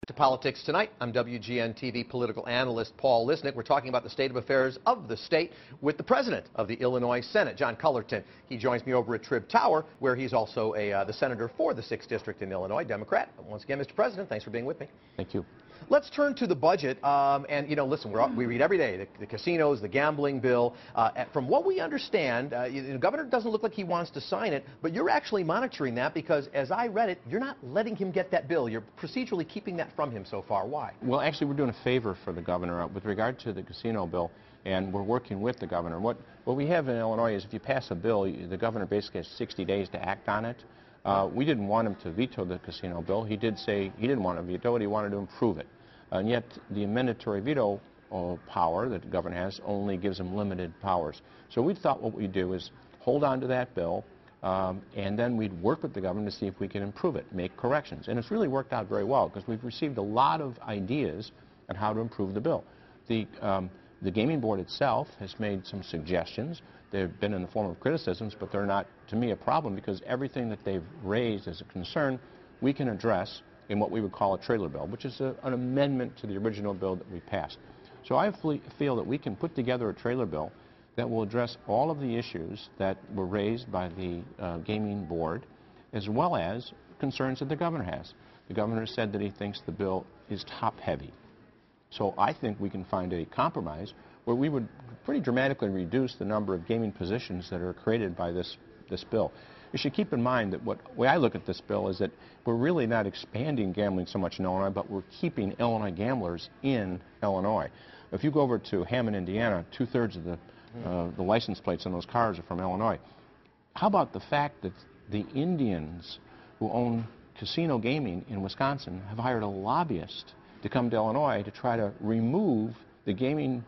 To Politics Tonight. I'm WGN-TV political analyst Paul Lisnek. We're talking about the state of affairs of the state with the president of the Illinois Senate, John Cullerton. He joins me over at Trib Tower, where he's also the senator for the 6th District in Illinois, Democrat. Once again, Mr. President, thanks for being with me. Thank you. Let's turn to the budget. And, you know, listen, we read every day the casinos, the gambling bill. From what we understand, the governor doesn't look like he wants to sign it, but you're actually monitoring that because, as I read it, you're not letting him get that bill. You're procedurally keeping that from him so far. Why? Well, actually, we're doing a favor for the governor with regard to the casino bill, and we're working with the governor. What we have in Illinois is if you pass a bill, the governor basically has 60 days to act on it. We didn't want him to veto the casino bill. He did say he didn't want to veto it, he wanted to improve it. And yet the mandatory veto power that the governor has only gives him limited powers. So we thought what we'd do is hold on to that bill, and then we'd work with the governor to see if we can improve it, make corrections. And it's really worked out very well because we've received a lot of ideas on how to improve the bill. The gaming board itself has made some suggestions. They've been in the form of criticisms, but they're not, to me, a problem because everything that they've raised as a concern we can address in what we would call a trailer bill, which is an amendment to the original bill that we passed. So I feel that we can put together a trailer bill that will address all of the issues that were raised by the gaming board, as well as concerns that the governor has. The governor said that he thinks the bill is top-heavy. So I think we can find a compromise where we would pretty dramatically reduce the number of gaming positions that are created by this bill. You should keep in mind that the way I look at this bill is that we're really not expanding gambling so much in Illinois, but we're keeping Illinois gamblers in Illinois. If you go over to Hammond, Indiana, 2/3 of the license plates on those cars are from Illinois. How about the fact that the Indians who own casino gaming in Wisconsin have hired a lobbyist to come to Illinois to try to remove the gaming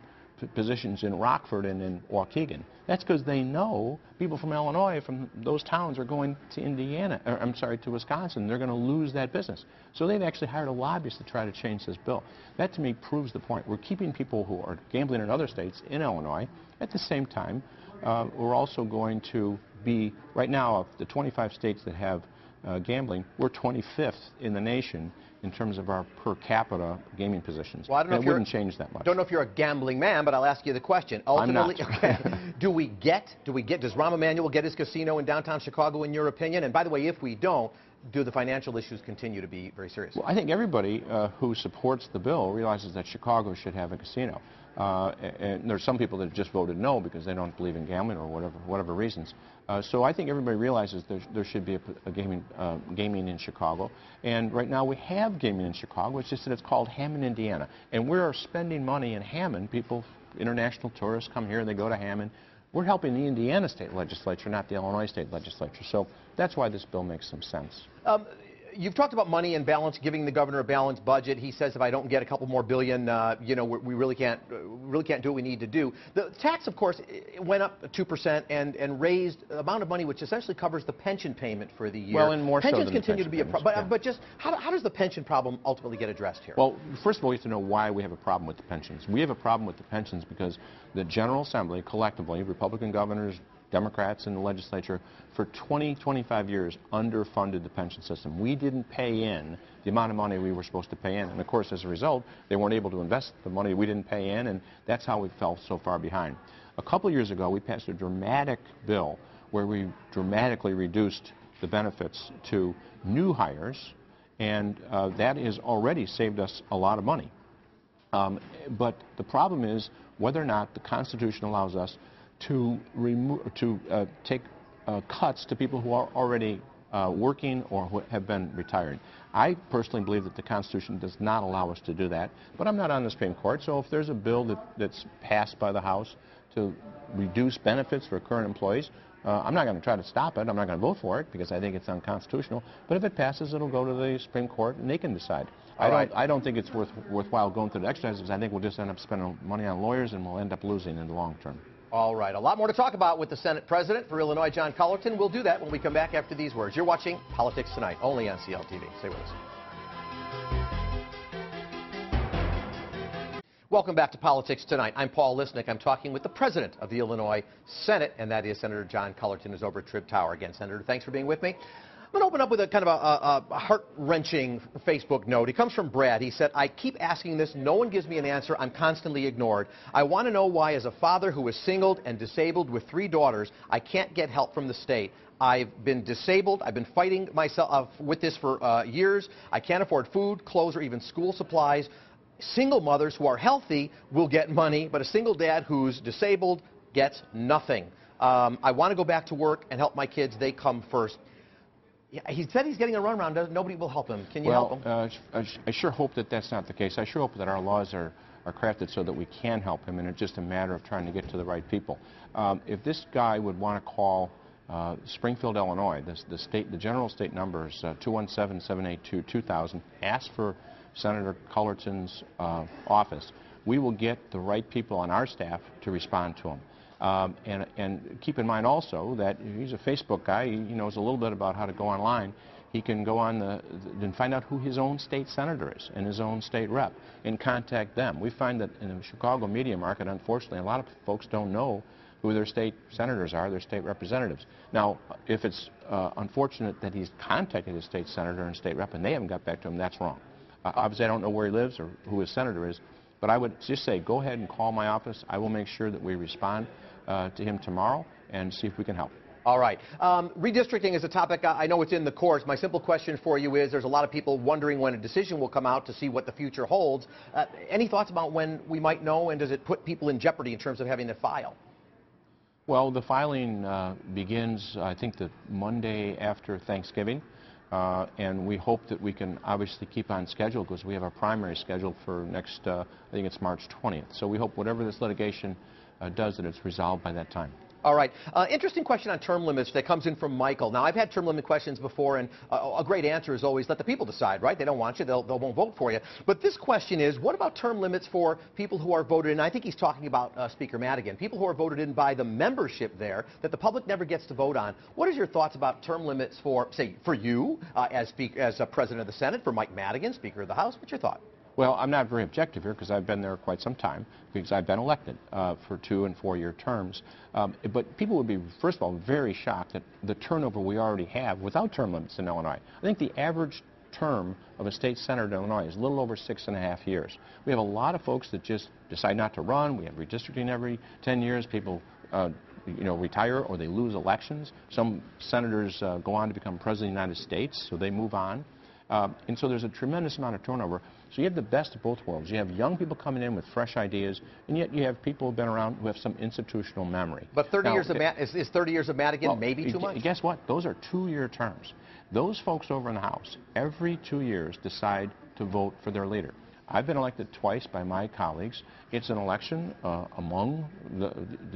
positions in Rockford and in Waukegan? That's because they know people from Illinois, from those towns, are going to to Wisconsin. They're going to lose that business. So they've actually hired a lobbyist to try to change this bill. That, to me, proves the point. We're keeping people who are gambling in other states in Illinois. At the same time, we're also going to be, right now, of the 25 states that have gambling, we're 25th in the nation in terms of our per capita gaming positions. Well, I don't know if it wouldn't change that much. Don't know if you're a gambling man, but I'll ask you the question. Ultimately, I'm not. Okay. Does Rahm Emanuel get his casino in downtown Chicago, in your opinion? And by the way, if we don't, do the financial issues continue to be very serious? Well, I think everybody who supports the bill realizes that Chicago should have a casino. And there's some people that just voted no because they don't believe in gambling or whatever reasons. So I think everybody realizes there should be a gaming in Chicago. And right now we have gaming in Chicago. It's just that it's called Hammond, Indiana. And we're spending money in Hammond. People, international tourists come here and they go to Hammond. We're helping the Indiana state legislature, not the Illinois state legislature. So that's why this bill makes some sense. You've talked about money and balance, giving the governor a balanced budget. He says if I don't get a couple more billion, you know, we really can't do what we need to do. The tax, of course, went up 2% and raised the amount of money which essentially covers the pension payment for the year. Well, and more pensions so than continue the to be a problem. yeah. But just how does the pension problem ultimately get addressed here? Well, first of all, you have to know why we have a problem with the pensions. We have a problem with the pensions because the General Assembly, collectively, Republican governors, Democrats in the legislature, for 25 years underfunded the pension system. We didn't pay in the amount of money we were supposed to pay in. And of course, as a result, they weren't able to invest the money we didn't pay in, and that's how we fell so far behind. A couple of years ago, we passed a dramatic bill where we dramatically reduced the benefits to new hires, and that has already saved us a lot of money. But the problem is whether or not the Constitution allows us to take cuts to people who are already working or who have been retired. I personally believe that the Constitution does not allow us to do that, but I'm not on the Supreme Court, so if there's a bill that's passed by the House to reduce benefits for current employees, I'm not going to try to stop it. I'm not going to vote for it because I think it's unconstitutional, but if it passes, it'll go to the Supreme Court and they can decide. I don't think it's worthwhile going through the exercises. I think we'll just end up spending money on lawyers and we'll end up losing in the long term. All right, a lot more to talk about with the Senate President for Illinois, John Cullerton. We'll do that when we come back after these words. You're watching Politics Tonight, only on CLTV. Stay with us. Welcome back to Politics Tonight. I'm Paul Lisnek. I'm talking with the President of the Illinois Senate, and that is Senator John Cullerton, who's over at Trib Tower. Again, Senator, thanks for being with me. going to open up with a kind of a heart-wrenching Facebook note. It comes from Brad. He said, I keep asking this. No one gives me an answer. I'm constantly ignored. I want to know why, as a father who is single and disabled with 3 daughters, I can't get help from the state. I've been disabled. I've been fighting myself with this for years. I can't afford food, clothes, or even school supplies. Single mothers who are healthy will get money, but a single dad who's disabled gets nothing. I want to go back to work and help my kids. They come first. Yeah, he said he's getting a runaround. Nobody will help him. Can you help him? I sure hope that that's not the case. I sure hope that our laws are crafted so that we can help him, and it's just a matter of trying to get to the right people. If this guy would want to call Springfield, Illinois, the general state number is 217-782-2000. Ask for Senator Cullerton's office. We will get the right people on our staff to respond to him. And keep in mind also that he's a Facebook guy. He knows a little bit about how to go online. He can go on and find out who his own state senator is and his own state rep and contact them. We find that in the Chicago media market, unfortunately, a lot of folks don't know who their state senators are, their state representatives. Now, if it's unfortunate that he's contacted his state senator and state rep and they haven't got back to him, that's wrong. Obviously, I don't know where he lives or who his senator is, but I would just say go ahead and call my office. I will make sure that we respond to him tomorrow and see if we can help. All right. Redistricting is a topic. I know it's in the courts. My simple question for you is, there's a lot of people wondering when a decision will come out to see what the future holds. Any thoughts about when we might know, and does it put people in jeopardy in terms of having to file? Well, the filing begins, I think, the Monday after Thanksgiving. And we hope that we can obviously keep on schedule because we have a primary scheduled for next, I think it's March 20th. So we hope whatever this litigation does, that it's resolved by that time. All right. Interesting question on term limits that comes in from Michael. Now, I've had term limit questions before, and a great answer is always let the people decide, right? They don't want you, they won't vote for you. But this question is, what about term limits for people who are voted in? I think he's talking about Speaker Madigan, people who are voted in by the membership there that the public never gets to vote on. What is your thoughts about term limits for, say, for you as President of the Senate, for Mike Madigan, Speaker of the House? What's your thought? Well, I'm not very objective here because I've been there quite some time, because I've been elected for 2- and 4-year terms. But people would be, first of all, very shocked at the turnover we already have without term limits in Illinois. I think the average term of a state senator in Illinois is a little over 6.5 years. We have a lot of folks that just decide not to run. We have redistricting every 10 years. People retire or they lose elections. Some senators go on to become president of the United States, so they move on. And so there's a tremendous amount of turnover. So you have the best of both worlds. You have young people coming in with fresh ideas, and yet you have people who've been around who have some institutional memory. But 30 years of is 30 years of Madigan maybe too much? Guess what? Those are 2-year terms. Those folks over in the House, every 2 years, decide to vote for their leader. I've been elected twice by my colleagues. It's an election among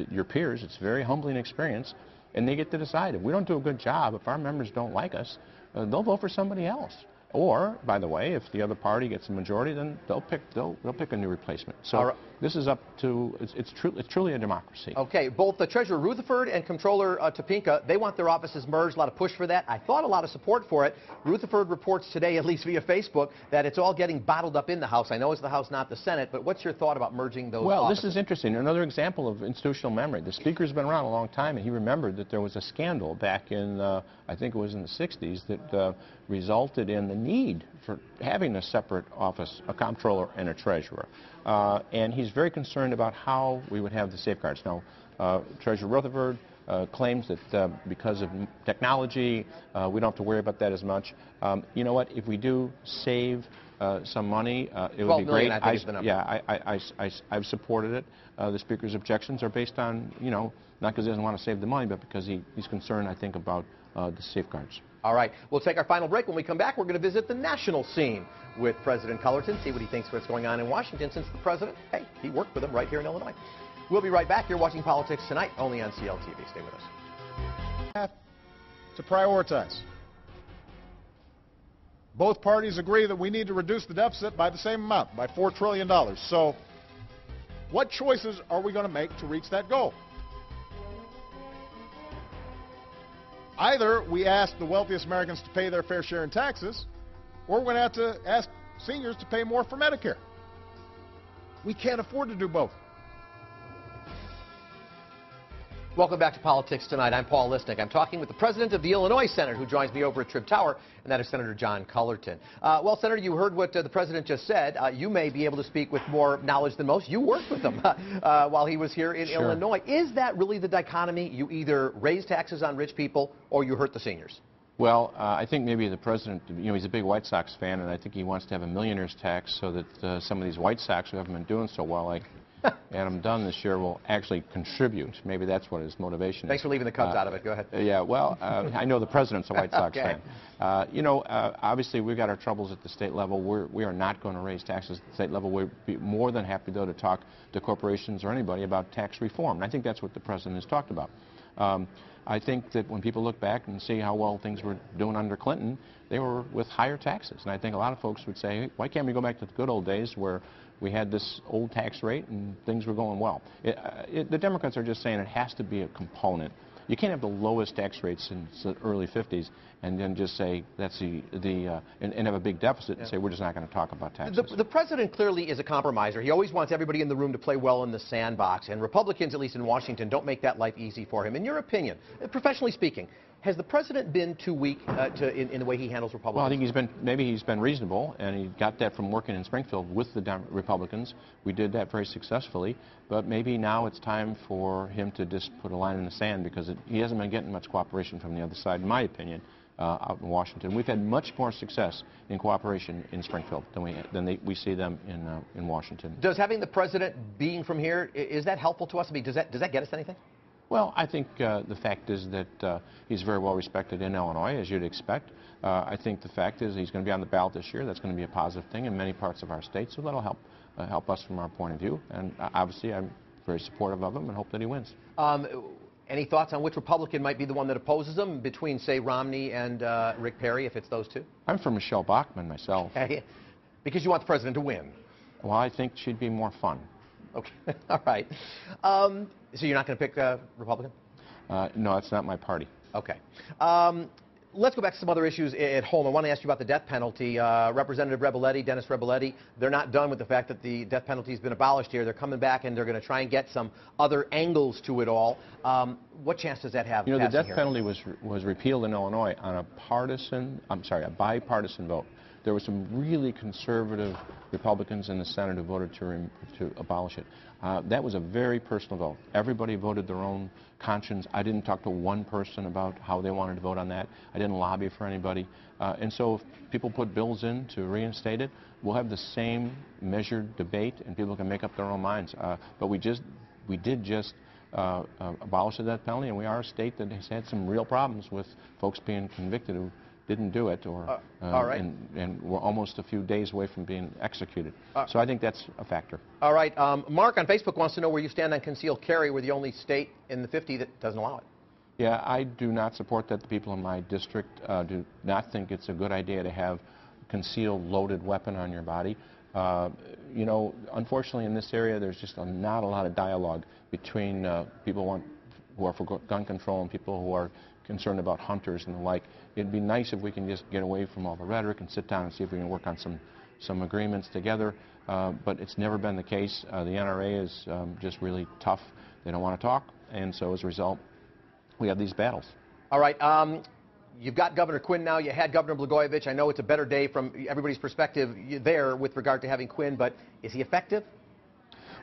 your peers. It's a very humbling experience, and they get to decide. If we don't do a good job, if our members don't like us, they'll vote for somebody else. Or, by the way, if the other party gets a majority, then they'll pick a new replacement. So this is up to, it's truly a democracy. Okay, both the Treasurer Rutherford and Comptroller Topinka, they want their offices merged. A lot of push for that. I thought a lot of support for it. Rutherford reports today, at least via Facebook, that it's all getting bottled up in the House. I know it's the House, not the Senate, but what's your thought about merging those offices? This is interesting. Another example of institutional memory. The Speaker's been around a long time, and he remembered that there was a scandal back in, I think it was in the 60s, that resulted in the need for having a separate office, a comptroller and a treasurer. And he's very concerned about how we would have the safeguards. Now, Treasurer Rutherford claims that because of technology, we don't have to worry about that as much. You know what? If we do save some money, it would be great. I think is the number. I've supported it. The Speaker's objections are based on, not because he doesn't want to save the money, but because he's concerned, I think, about the safeguards. All right. We'll take our final break. When we come back, we're going to visit the national scene with President Cullerton, see what he thinks what's going on in Washington, since the president, hey, he worked with him right here in Illinois. We'll be right back. You're watching Politics Tonight, only on CLTV. Stay with us. Have to prioritize. Both parties agree that we need to reduce the deficit by the same amount, by $4 trillion. So what choices are we going to make to reach that goal? Either we ask the wealthiest Americans to pay their fair share in taxes, or we're going to have to ask seniors to pay more for Medicare. We can't afford to do both. Welcome back to Politics Tonight. I'm Paul Lisnick. I'm talking with the president of the Illinois Senate, who joins me over at Trib Tower, and that is Senator John Cullerton. Well, Senator, you heard what the president just said. You may be able to speak with more knowledge than most. You worked with him while he was here in Illinois. Is that really the dichotomy? You either raise taxes on rich people or you hurt the seniors? Well, I think maybe the president, he's a big White Sox fan, and I think he wants to have a millionaire's tax so that some of these White Sox who haven't been doing so well, like Adam Dunn this year, will actually contribute. Maybe that's what his motivation is. Thanks for leaving the Cubs out of it. Go ahead. Yeah, well, I know the president's a White Sox okay. fan. Obviously, we've got our troubles at the state level. We are not going to raise taxes at the state level. We'd be more than happy, though, to talk to corporations or anybody about tax reform. And I think that's what the president has talked about. I think that when people look back and see how well things were doing under Clinton, they were with higher taxes. And I think a lot of folks would say, hey, why can't we go back to the good old days where we had this old tax rate and things were going well? The Democrats are just saying it has to be a component. You can't have the lowest tax rates since the early 50s and then just say that's and have a big deficit and say we're just not going to talk about taxes. The president clearly is a compromiser. He always wants everybody in the room to play well in the sandbox, and Republicans, at least in Washington, don't make that life easy for him. In your opinion, professionally speaking, has the president been too weak in the way he handles Republicans? Well, I think maybe he's been reasonable, and he got that from working in Springfield with the Republicans. We did that very successfully, but maybe now it's time for him to just put a line in the sand because he hasn't been getting much cooperation from the other side, in my opinion, out in Washington. We've had much more success in cooperation in Springfield than we see them in Washington. Does having the president being from here, is that helpful to us? I mean, does that get us anything? Well, I think the fact is that he's very well respected in Illinois, as you'd expect. I think the fact is he's going to be on the ballot this year. That's going to be a positive thing in many parts of our state, so that'll help us from our point of view. And obviously, I'm very supportive of him and hope that he wins. Any thoughts on which Republican might be the one that opposes him between, say, Romney and Rick Perry, if it's those two? I'm for Michelle Bachmann myself. Because you want the president to win? Well, I think she'd be more fun. Okay, all right. So you're not going to pick Republican? No, it's not my party. Okay. Let's go back to some other issues at home. I want to ask you about the death penalty. Representative Rebelletti, Dennis Rebelletti, they're not done with the fact that the death penalty has been abolished here. They're coming back and they're going to try and get some other angles to it all. What chance does that have? You know, the death penalty was repealed in Illinois on a bipartisan vote. There were some really conservative Republicans in the Senate who voted to abolish it. That was a very personal vote. Everybody voted their own conscience. I didn't talk to one person about how they wanted to vote on that. I didn't lobby for anybody. And so if people put bills in to reinstate it, we'll have the same measured debate and people can make up their own minds. But we did just abolish the death penalty, and we are a state that has had some real problems with folks being convicted who didn't do it, or all right. and we're almost a few days away from being executed. So I think that's a factor. All right. Mark on Facebook wants to know where you stand on concealed carry. We're the only state in the 50 that doesn't allow it. Yeah, I do not support that. The people in my district do not think it's a good idea to have a concealed loaded weapon on your body. You know, unfortunately in this area there's just not a lot of dialogue between people who are for gun control and people who are concerned about hunters and the like. It'd be nice if we can just get away from all the rhetoric and sit down and see if we can work on some agreements together. But it's never been the case. The NRA is just really tough. They don't want to talk, and so as a result, we have these battles. All right. You've got Governor Quinn now. You had Governor Blagojevich. I know it's a better day from everybody's perspective there with regard to having Quinn, but is he effective?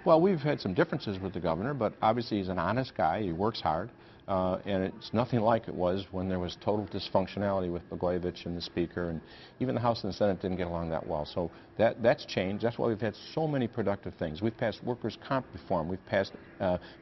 Well, we've had some differences with the governor, but obviously he's an honest guy. He works hard. And it's nothing like it was when there was total dysfunctionality with Blagojevich and the Speaker, and even the House and the Senate didn't get along that well. So that's changed. That's why we've had so many productive things. We've passed workers' comp reform. We've passed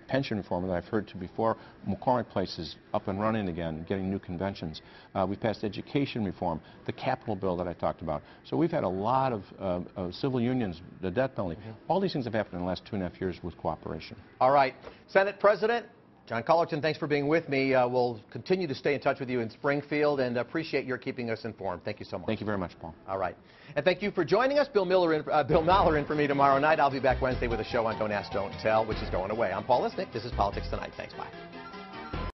pension reform that I've heard to before. McCormick Place is up and running again, getting new conventions. We've passed education reform, the capital bill that I talked about. So we've had a lot of civil unions, the death penalty. All these things have happened in the last 2.5 years with cooperation. All right. Senate President John Cullerton, thanks for being with me. We'll continue to stay in touch with you in Springfield and appreciate your keeping us informed. Thank you so much. Thank you very much, Paul. All right. And thank you for joining us. Bill Maller in for me tomorrow night. I'll be back Wednesday with a show on Don't Ask, Don't Tell, which is going away. I'm Paul Lisnick. This is Politics Tonight. Thanks. Bye.